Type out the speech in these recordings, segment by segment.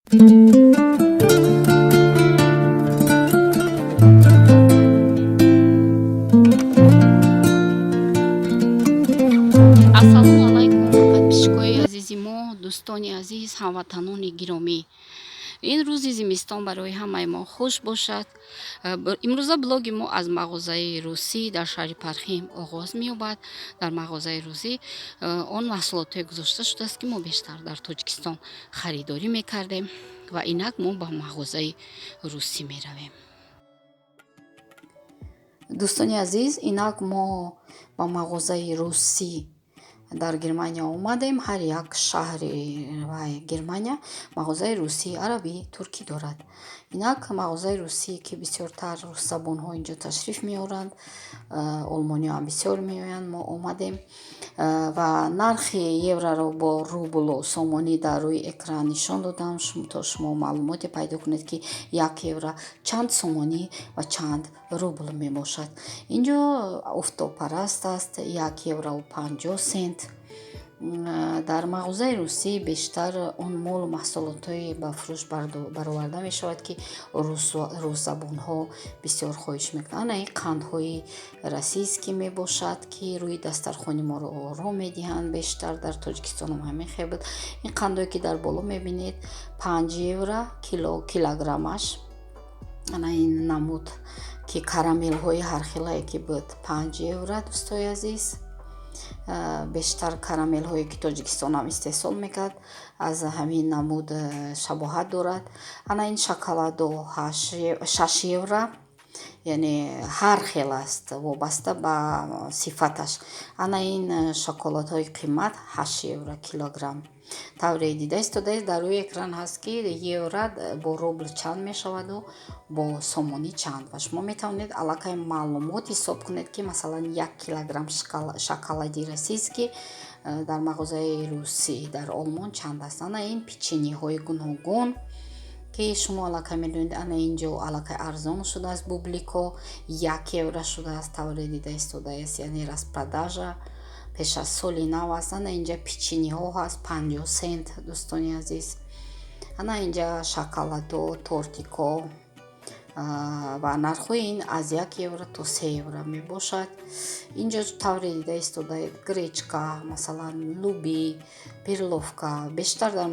ассалому алайкум подписчикои азизи мо, дӯстони азиз, ҳамватанони гиромӣ. ин рӯзи зимистон барои ҳамаи мо хуш бошад. имрӯза блоги мо аз мағозаи русӣ дар шаҳри пархим оғоз меёбад. дар мағозаи русӣ он маҳсулотое гузошта шудааст ки мо бештар дар тоҷикистон харидорӣ мекардем ва инак мо ба мағозаи русӣ меравем. дӯстони азиз, инак мо ба мағозаи русӣ дар Германия омадем. ҳар як шаҳри Германия мағозаи русии арабӣ туркӣ дорад. инак мағозаи русӣ ки бисёртар русзабонҳо инҷо ташриф меоранд, олмониҳо ҳам бисёр меоянд. мо омадем ва нархи евроро бо рублу сомонӣ дар рӯи экран нишон додам, то шумо маълумоте пайдо кунед ки як евро чанд сомонӣ ва чанд рубл мебошад. инҷо офтобпараст аст, 1 евро 50 сент. дар мағозаи русӣ бештар он молу маҳсулотҳое ба фурӯш бароварда мешавад ки рӯззабонҳо бисёр хоҳиш мекунанд. ин қандҳои расийскӣ мебошад ки рӯи дастархони моро ором медиҳанд. бештар дар тоҷикистонам ҳамин хел. ин қандҳое ки дар боло мебинед 5 евро килограммаш. ин намуд ки карамелҳои ҳархелае ки буд 5 евро. дӯстои азиз, бештар карамелҳое ки тоҷикистонам истеҳсол мекард аз ҳамин намуд шабоҳат дорад. ана ин шоколадо 6 евро, яъне ҳар хел аст вобаста ба сифаташ. ана ин шоколадҳои қиммат 8 евро килограмм. тавре дида истодаест дар рӯи экран ҳаст ки евро бо рубл чанд мешаваду бо сомонӣ чанд ва шумо метавонед аллакай маълумот ҳисоб кунед ки масалан 1 килограмм шоколади расийский дар мағозаи русӣ дар олмон чанд аст. ана ин печениҳои гуногун ки шумо аллакай медонед. ана инҷо аллакай арзон шудааст. бублико 1 евро шудааст. тавре дида истодаест, яъне распродажа пеш аз соли нав аст. ана инҷа печениҳо ҳаст 50 сент. дӯстони азиз, ана инҷа шоколадо, тортико ва нархҳои ин аз 1 евро то 3 евро мебошад. инҷо тавре дида истодаед гречка, масалан луби, перловка. бештар дар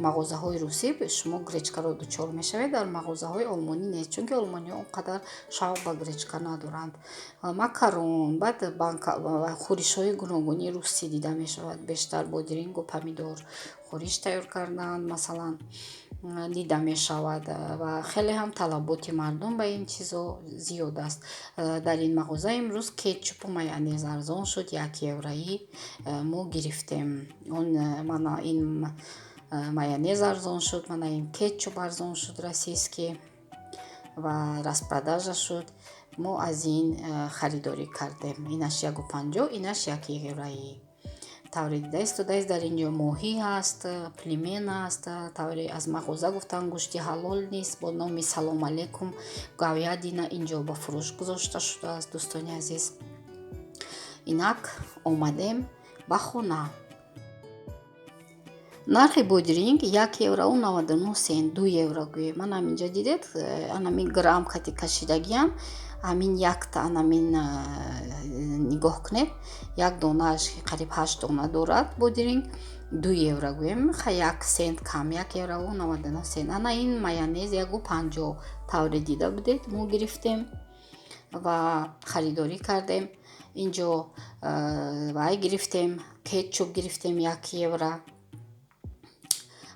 мағозаҳои русӣ шумо гречкаро дучор мешавед, дар мағозаҳои олмонӣ нест, чунки олмониҳо он қадар шавқ ба гречка надоранд. макарон, баъд хӯришҳои гуногуни русӣ дида мешавад. бештар бодирингу помидор хӯриш тайёр кардан масалан дида мешавад ва хеле ҳам талаботи мардум ба ин чизо зиёд аст. дар ин мағоза имрӯз кетчупу майонез арзон шуд. 1 евроӣ мо гирифтем. мана ин майонез арзон шуд, мана ин кетчуп арзон шуд расийский ва распродажа шуд. мо аз ин харидорӣ кардем. инаш 1.50, инаш 1 евроӣ. тавре дида истодаест дар инҷо моҳӣ ҳаст, племен ҳаст. тавре аз мағоза гуфтан гӯшти ҳалол нест бо номи салом алейкум говядина инҷо ба фурӯш гузошта шудааст. дӯстони азиз, инак омадем ба хона. нархи бодиринг 1 евро 99 сент, 2 евро гӯем. ман ҳаминҷа дидед, анамин грамм кати кашидагиам ҳамин якта анамин нигоҳ кунед, як донааш қариб 8 дона дорад бодиринг, 2 евро гӯем. 1 сент кам, 1 евро 99 сент. ана ин майонез 1.50 тавре дида будед мо гирифтем ва харидорӣ кардем. инҷо вай гирифтем, кетчуп гирифтем 1 евро.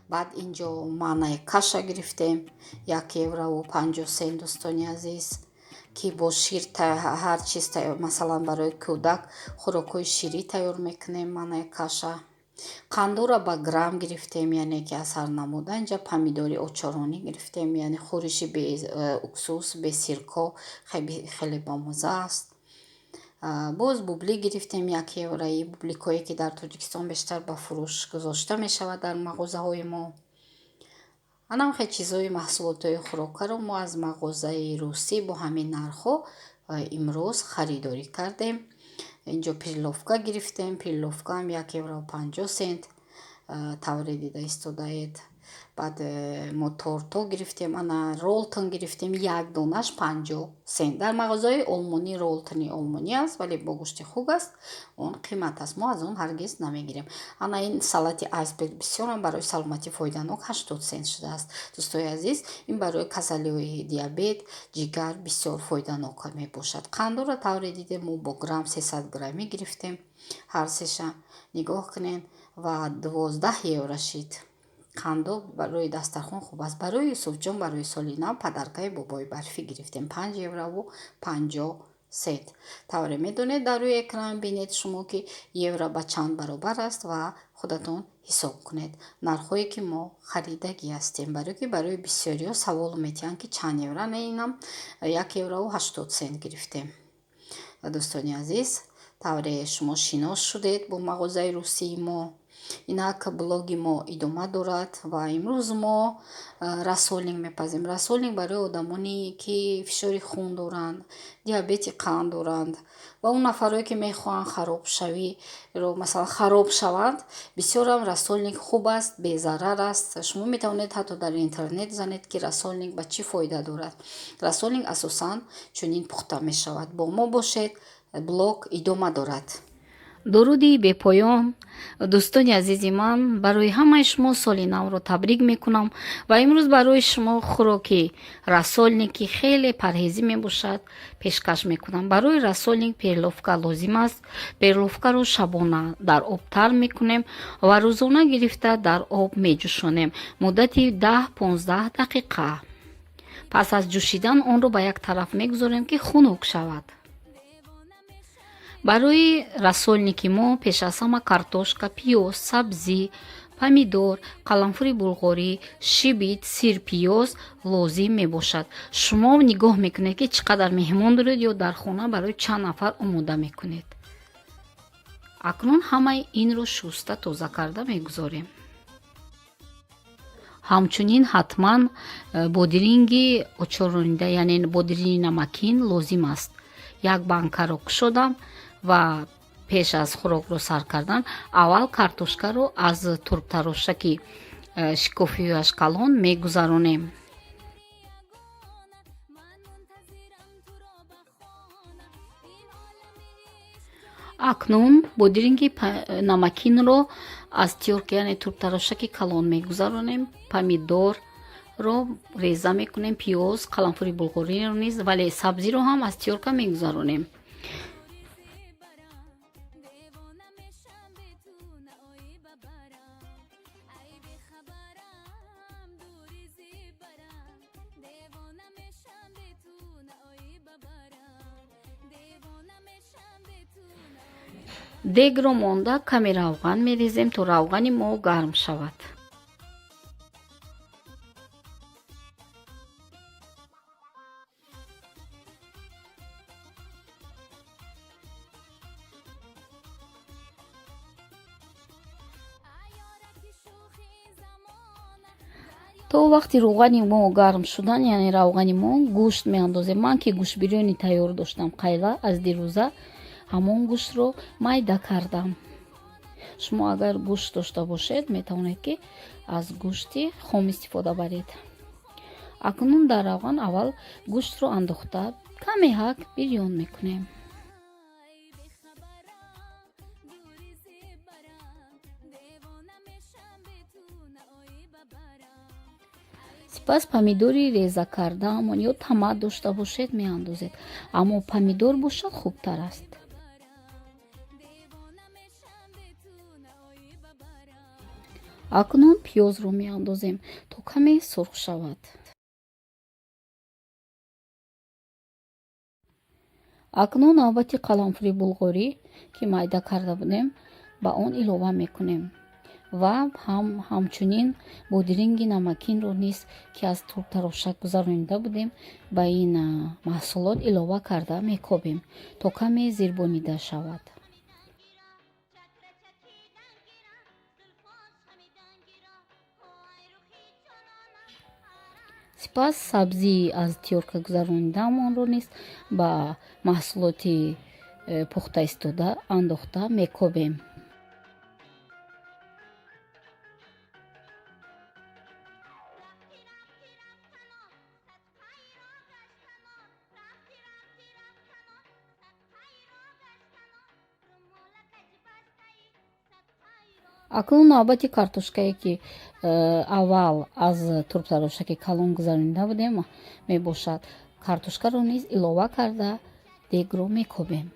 баъд инҷо маннаи каша гирифтем 1 евро 50 сент. дӯстони азиз, ки бо шир ҳар чиз тайёр, масалан барои кӯдак хӯрокҳои ширӣ тайёр мекунем. маннаи каша. қандора ба грамм гирифтем, яъне ки аз ҳар намуда. инҷа помидори очаронӣ гирифтем, яъне хӯриши бе уксус, бе сирко хеле бомаза аст. боз бублик гирифтем 1 евроӣ. бубликое ки дар тоҷикистон бештар ба фурӯш гузошта мешавад дар мағозаҳои мо. ана хе чизҳои маҳсулотҳои хӯрокаро мо аз мағозаи русӣ бо ҳамин нархҳо имрӯз харидорӣ кардем. инҷо перловка гирифтем. перловка ҳам 1 евро 50 сент. тавре дида истодаед. баъд моторто гирифтем, ана ролтон гирифтем, як донаш 50 сент. Дар мағозаи олмонӣ ролтони олмонӣ аст, вале бо гӯшти хук аст, он қимат аст. Мо аз он ҳаргиз намегирем. Ана ин салати айсберг бисёрам барои саломатӣ фоиданок 80 сент шудааст. дӯстои азиз, ин барои касалиҳои диабет, ҷигар бисёр фоиданок мебошад. қандро тавре диде мо бо грамм 300 граммӣ гирифтем, ҳар сеша нигоҳ кунед ва 12 евро шид. қандо барои дастархон хуб аст. барои Юсуфҷон барои соли нав падаркаи бобои барфӣ гирифтем 5 еврову 50 сент. тавре медонед, дар рӯи экран бинед шумо ки евро ба чанд баробар аст ва худатон ҳисоб кунед нархҳое ки мо харидагӣ ҳастем, барои ки барои бисёриҳо савол метиҳанд ки чанд евро. Не, инам 1 еврову 80 сент гирифтем. дӯстони азиз, тавре шумо шинос шудед бо мағозаи русии мо. инак блоги мо идома дорад ва имрӯз мо расолинг мепазем. расолинг барои одамоне ки фишори хун доранд, диабети қанд доранд ва он нафарое ки мехоҳанд харобшавиро масалан хароб шаванд, бисёрам расолинг хуб аст, безарар аст. шумо метавонед ҳатто дар интернет занед ки расолинг ба чӣ фоида дорад. расолинг асосан чунин пухта мешавад. бо мо бошед, блог идома дорад. дуруди бепоён. дӯстони азизи ман, барои ҳамаи шумо соли навро табрик мекунам ва имрӯз барои шумо хӯроки расолник ки хеле парҳезӣ мебошад пешкаш мекунам. барои расолник перловка лозим аст. перловкаро шабона дар об тар мекунем ва рӯзона гирифта дар об меҷӯшонем муддати 10-15 дақиқа. пас аз ҷӯшидан онро ба як тараф мегузорем ки хунук шавад. барои расолники мо пеш аз ҳама картошка, пиёз, сабзӣ, помидор, қаламфури булғорӣ, шибит, сирпиёз лозим мебошад. шумо нигоҳ мекунед ки чӣ қадар меҳмон доред ё дар хона барои чанд нафар омода мекунед. акнун ҳамаи инро шуста тоза карда мегузорем. ҳамчунин ҳатман бодиринги очорронида, яъне бодиринги намакин лозим аст. як банкаро кушодам ва пеш аз хӯрокро сар кардан аввал картошкаро аз турбтарошаки шикофиёяш калон мегузаронем. акнун бодиринги намакинро аз тиёрка, яъне турбтарошаки калон мегузаронем. помидорро реза мекунем, пиёз, қаламфури булғориро низ, вале сабзиро ҳам аз тиёрка мегузаронем. дегро монда каме равған мерезем, то равғани мо гарм шавад. то вақти равғани мо гарм шудан, яъне равғани мо, гӯшт меандозем. ман ки гӯшт бирёни тайёр доштам қайла аз дирӯза, ҳамон гӯштро майда кардам. шумо агар гӯшт дошта бошед, метавонед ки аз гӯшти хом истифода баред. акнун дар равған аввал гӯштро андохта каме ҳак бирён мекунем. сипас помидори реза кардаамон ё томат дошта бошед меандозед, аммо помидор бошад хубтар аст. акнун пиёзро меандозем то каме сурх шавад. акнун навбати қаламфури булғорӣ ки майда карда будем ба он илова мекунем ва ҳамчунин бодиринги намакинро низ ки аз турбтарошак гузаронида будем ба ин маҳсулот илова карда мекобем то каме зирбонида шавад. сипас сабзӣ аз тиёрка гузаронидаамонро низ ба маҳсулоти пухта истода андохта мекобем. акнун албатти картошкае ки аввал аз турбтарошаки калон гузаронида будем мебошад. Картошкаро низ илова карда дегро мекобем.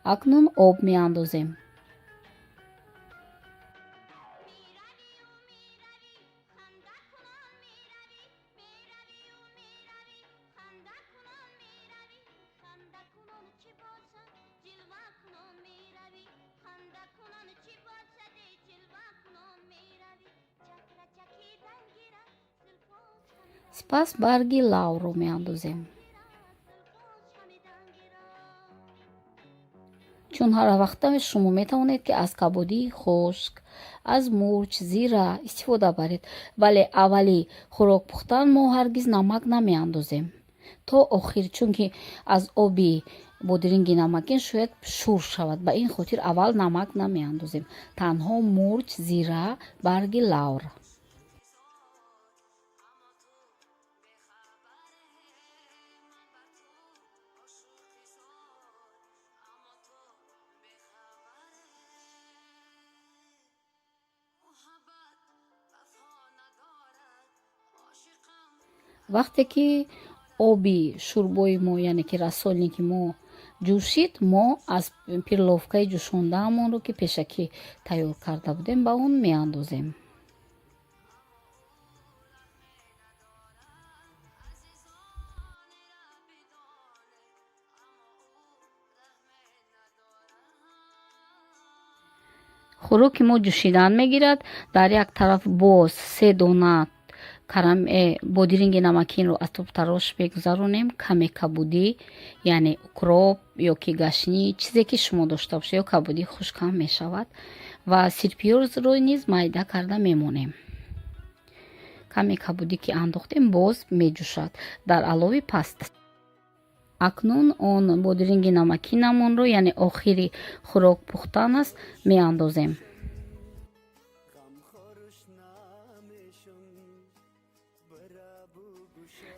акнун об меандозем. сипас барги лавро меандозем. чун ҳаравақта шумо метавонед ки аз кабудии хушк, аз мурч, зира истифода баред, вале аввали хӯрок пухтан мо ҳаргиз намак намеандозем то охир, чунки аз оби бодиринги намакин шояд шур шавад. Ба ин хотир аввал намак намеандозем, танҳо мурч, зира, барги лавр. вақте ки оби шӯрбои мо яъне ки расольники мо ҷӯшид, мо аз пирловкаи ҷӯшондаамонро ки пешакӣ тайёр карда будем ба он меандозем. хӯроки мо ҷӯшидан мегирад. Дар як тараф боз 3 дона бодиринги намакинро аз турбтарош мегузаронем. Каме кабудӣ яъне укроп ё ки гашнӣ, чизе ки шумо дошта бошед, ё кабудӣ хушкам мешавад ва сирпиёзро низ майда карда мемонем. Каме кабудӣ ки андохтем боз меҷӯшад дар алови паст. акнун он бодиринги намакинамонро яъне охири хӯрок пухтан аст меандозем.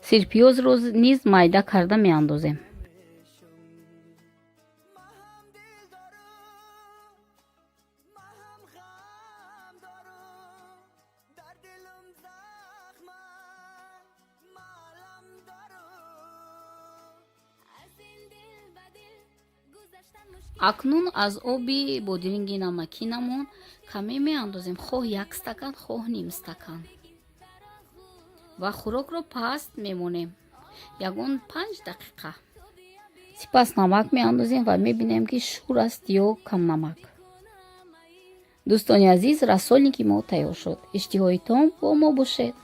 сирпиёзро низ майда карда меандозем. акнун аз оби бодиринги намакинамон каме меандозем, хоҳ 1 стакан, хоҳ ним стакан ва хӯрокро паст мемонем ягон 5 дақиқа. сипас намак меандозем ва мебинем ки шур аст ё камнамак. дӯстони азиз, расольники мо тайёр шуд. иштиҳоитон бо мо бошед.